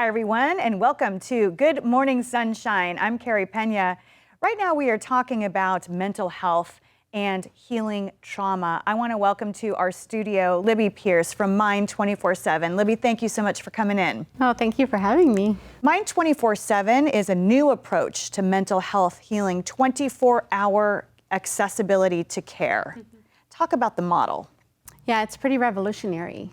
everyone, and welcome to Good Morning Sunshine. I'm Carrie Pena. Right now we are talking about mental health and healing trauma. I want to welcome to our studio Libby Pierce from Mind 24/7. Libby, thank you so much for coming in. Oh, thank you for having me. Mind 24/7 is a new approach to mental health healing, 24-hour accessibility to care. Talk about the model. Yeah, it's pretty revolutionary.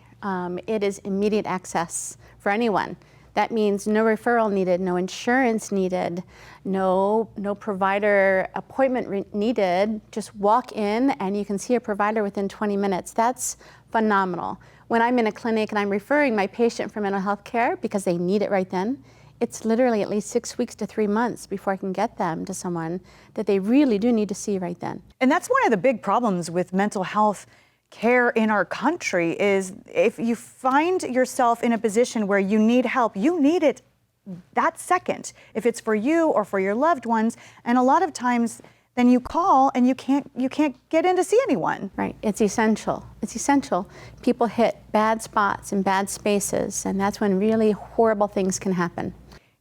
It is immediate access for anyone. That means no referral needed, no insurance needed, no provider appointment needed. Just walk in and you can see a provider within 20 minutes. That's phenomenal. When I'm in a clinic and I'm referring my patient for mental health care because they need it right then, it's literally at least 6 weeks to 3 months before I can get them to someone that they really do need to see right then. And that's one of the big problems with mental health care in our country is if you find yourself in a position where you need help, you need it that second, if it's for you or for your loved ones. And a lot of times then you call and you can't get in to see anyone. Right, it's essential. It's essential. People hit bad spots and bad spaces, and that's when really horrible things can happen.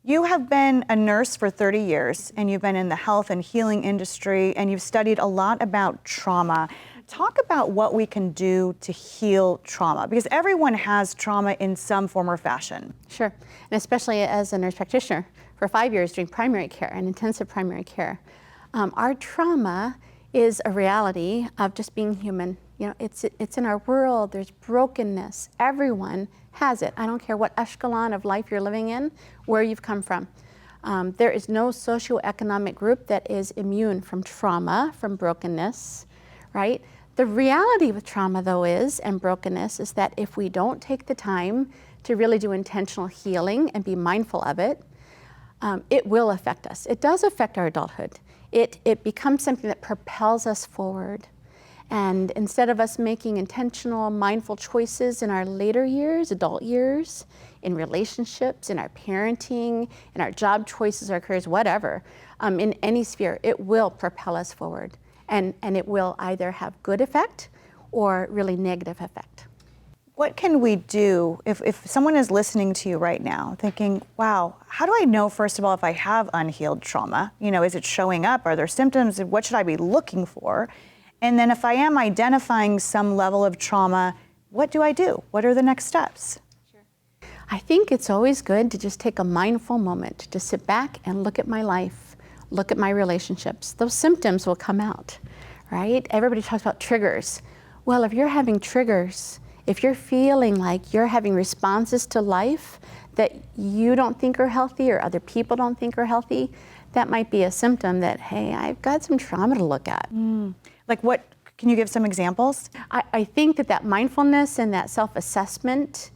You have been a nurse for 30 years, and you've been in the health and healing industry, and you've studied a lot about trauma. Talk about what we can do to heal trauma, because everyone has trauma in some form or fashion. Sure, and especially as a nurse practitioner for 5 years doing primary care and intensive primary care. Our trauma is a reality of just being human. You know, it's in our world. There's brokenness. Everyone has it. I don't care what echelon of life you're living in, where you've come from. There is no socioeconomic group that is immune from trauma, from brokenness, right? The reality with trauma, though, and brokenness, is that if we don't take the time to really do intentional healing and be mindful of it, it will affect us. It does affect our adulthood. It becomes something that propels us forward. And instead of us making intentional, mindful choices in our later years, adult years, in relationships, in our parenting, in our job choices, our careers, whatever, in any sphere, it will propel us forward. And it will either have good effect or really negative effect. What can we do if someone is listening to you right now thinking, wow, how do I know, first of all, if I have unhealed trauma? You know, is it showing up? Are there symptoms? What should I be looking for? And then if I am identifying some level of trauma, what do I do? What are the next steps? Sure. I think it's always good to just take a mindful moment to sit back and look at my life, look at my relationships. Those symptoms will come out, right? Everybody talks about triggers. Well, if you're having triggers, if you're feeling like you're having responses to life that you don't think are healthy or other people don't think are healthy, that might be a symptom that, hey, I've got some trauma to look at. Like what, can you give some examples? I think that mindfulness and that self-assessment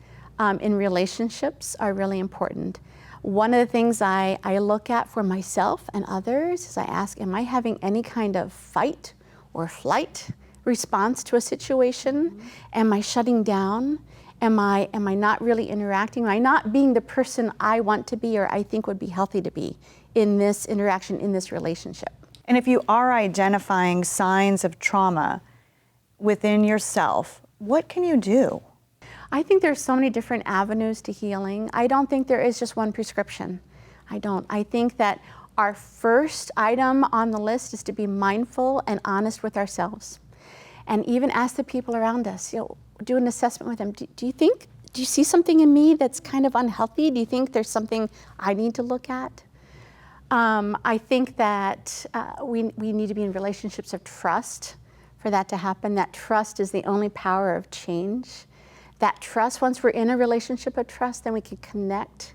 in relationships are really important. One of the things I look at for myself and others is I ask, am I having any kind of fight or flight response to a situation? Am I shutting down? Am I not really interacting? Am I not being the person I want to be or I think would be healthy to be in this interaction, in this relationship? And if you are identifying signs of trauma within yourself, what can you do? I think there's so many different avenues to healing. I don't think there is just one prescription. I don't. I think that our first item on the list is to be mindful and honest with ourselves. And even ask the people around us, you know, do an assessment with them. Do you see something in me that's kind of unhealthy? Do you think there's something I need to look at? I think that we need to be in relationships of trust for that to happen. That trust is the only power of change. That trust, once we're in a relationship of trust, then we can connect.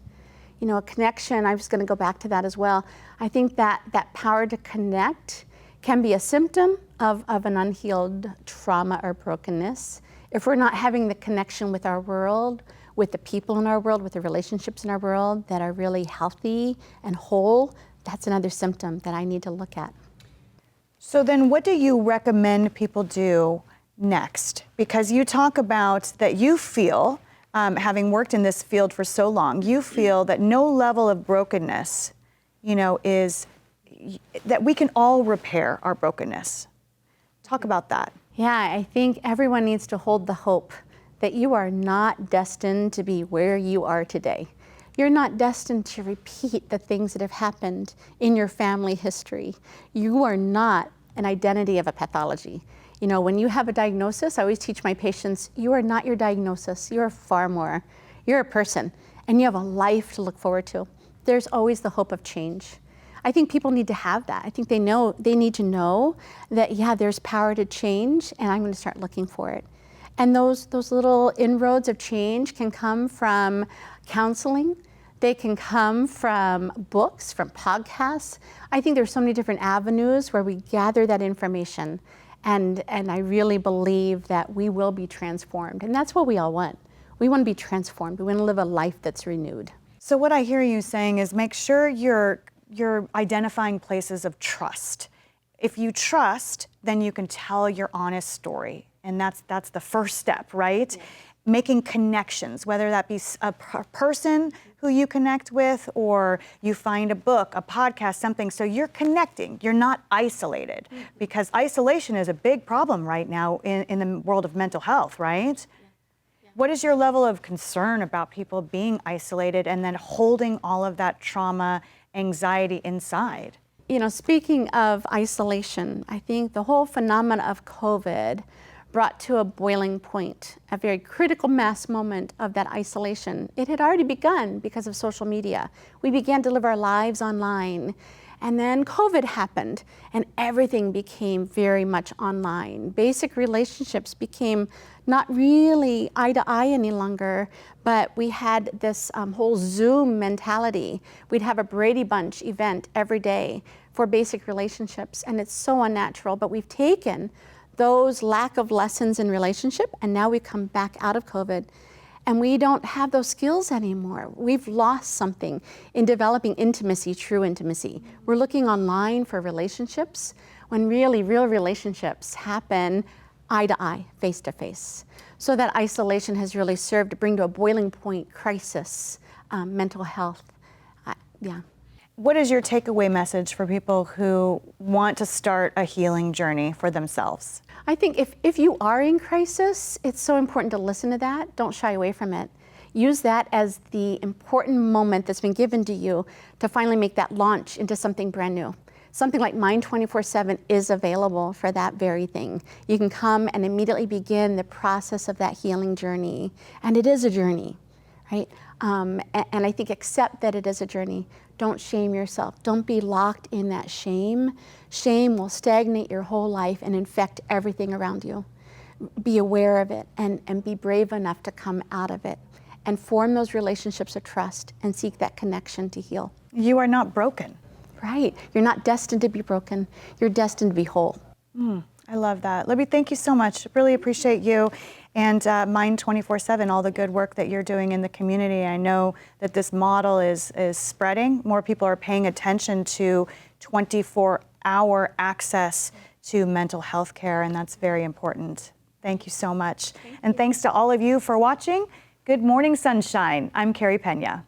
You know, a connection, I'm just going to go back to that as well. I think that power to connect can be a symptom of an unhealed trauma or brokenness. If we're not having the connection with our world, with the people in our world, with the relationships in our world that are really healthy and whole, that's another symptom that I need to look at. So then what do you recommend people do next? Because you talk about that you feel, having worked in this field for so long, you feel that no level of brokenness, you know, is that we can all repair our brokenness. Talk about that. Yeah, I think everyone needs to hold the hope that you are not destined to be where you are today. You're not destined to repeat the things that have happened in your family history. You are not an identity of a pathology. You know, when you have a diagnosis, I always teach my patients, you are not your diagnosis. You're far more. You're a person, and you have a life to look forward to. There's always the hope of change. I think people need to have that. I think they need to know that, yeah, there's power to change, and I'm going to start looking for it. And those little inroads of change can come from counseling. They can come from books, from podcasts. I think there's so many different avenues where we gather that information. And I really believe that we will be transformed. And that's what we all want. We want to be transformed. We want to live a life that's renewed. So what I hear you saying is make sure you're identifying places of trust. If you trust, then you can tell your honest story. And that's the first step, right? Yeah. Making connections, whether that be a person who you connect with, or you find a book, a podcast, something. So you're connecting, you're not isolated, because isolation is a big problem right now in the world of mental health, right? Yeah. What is your level of concern about people being isolated and then holding all of that trauma, anxiety inside? You know, speaking of isolation, I think the whole phenomena of COVID brought to a boiling point, a very critical mass moment of that isolation. It had already begun because of social media. We began to live our lives online. And then COVID happened, and everything became very much online. Basic relationships became not really eye to eye any longer, but we had this whole Zoom mentality. We'd have a Brady Bunch event every day for basic relationships, and it's so unnatural, but we've taken those lack of lessons in relationship, and now we come back out of COVID, and we don't have those skills anymore. We've lost something in developing intimacy, true intimacy. We're looking online for relationships, when really real relationships happen eye to eye, face to face. So that isolation has really served to bring to a boiling point crisis, mental health, yeah. What is your takeaway message for people who want to start a healing journey for themselves? I think if you are in crisis, it's so important to listen to that. Don't shy away from it. Use that as the important moment that's been given to you to finally make that launch into something brand new. Something like Mind 24/7 is available for that very thing. You can come and immediately begin the process of that healing journey. And it is a journey, right? And I think accept that it is a journey. Don't shame yourself. Don't be locked in that shame. Shame will stagnate your whole life and infect everything around you. Be aware of it and be brave enough to come out of it and form those relationships of trust and seek that connection to heal. You are not broken. Right. You're not destined to be broken. You're destined to be whole. I love that. Libby, thank you so much. Really appreciate you and Mind 24/7, all the good work that you're doing in the community. I know that this model is spreading. More people are paying attention to 24-hour access to mental health care, and that's very important. Thank you so much. And thanks to all of you for watching. Good morning, sunshine. I'm Carrie Pena.